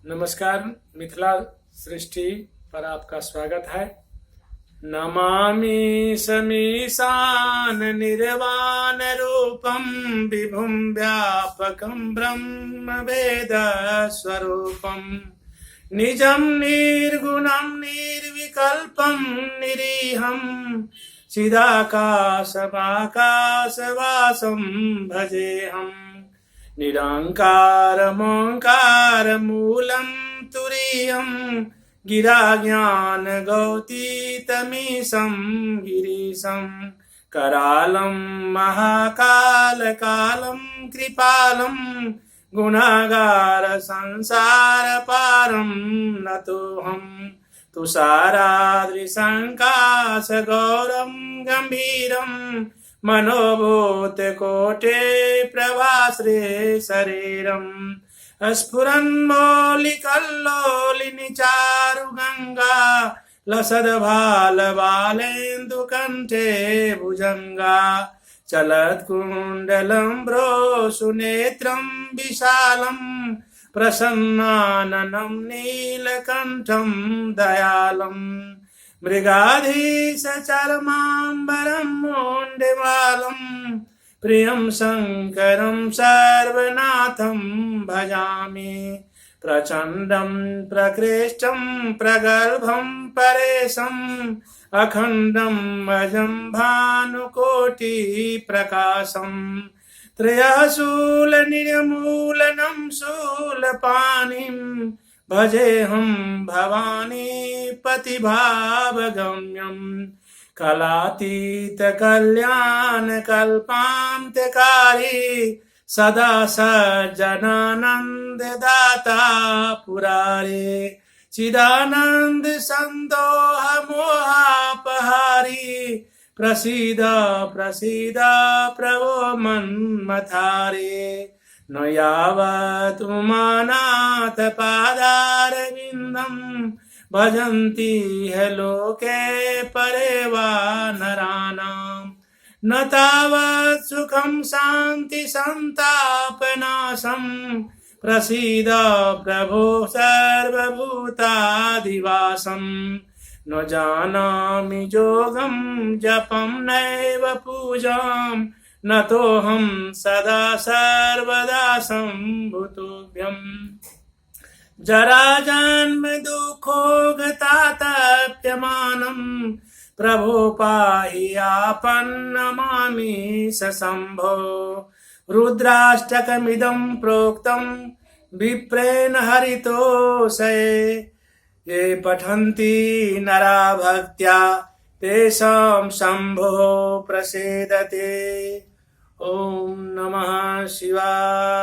नमस्कार। मिथिला सृष्टि पर आपका स्वागत है। नमामि समीशान निर्वाण रूपम विभुम व्यापकम ब्रह्म वेद स्वरूपम निजम निर्गुणम निर्विकल्पम निरीहम चिदाकाशमाकाशवासं भजेऽहम् निरङ्कारमोङ्कारमूलं तुरीयं गिराज्ञानगौतीतमीशं गिरीशं करालं महाकालकालं कृपालं गुणागारसंसारपारं नतोऽहं तुषाराद्रिसङ्काशगौरं गम्भीरं मनोभूतकोटे प्रभास्रे शरीरम् स्फुरन्मौलिकल्लोलिनि चारुगङ्गा लसद्भालबालेन्दुकण्ठे भुजङ्गा चलत्कुण्डलम्ब्रो सुनेत्रं विशालं प्रसन्नाननं नीलकण्ठं दयालम् मृगाधीशचर्माम्बरं मोण्डमालं प्रियं शङ्करं सर्वनाथं भजामि प्रचण्डं प्रकृष्टं प्रगल्भं परेशम् अखण्डं अजं भानुकोटिप्रकाशम् त्रयशूलनिर्मूलनं शूलपाणिं भजेऽहं भवानी पतिभावगम्यं कलातीतकल्याणकल्पान्त्यकारी सदा सज्जनानन्ददाता पुरारे चिदानन्दसन्दोहमोहापहारी प्रसीद प्रसीद प्रभो मन्मथारे न यावत् उमानाथ पादारविन्दं भजन्ति ह लोके परे वा नराणां न तावत् सुखं शान्ति सन्तापनाशं प्रसीद प्रभो सर्वभूताधिवासं न जानामि योगं जपं नैव पूजां न तोऽहं सदा सर्वदा सम्भुतुभ्यं जराजन्म दुःखोगतातप्यमानं प्रभो पाहि आपन्नमामि सशम्भो रुद्राष्टकमिदं प्रोक्तं विप्रेण हरितोषये ये पठन्ति नरा भक्त्या तेषां शम्भो प्रसीदते। ओम नमः शिवाय।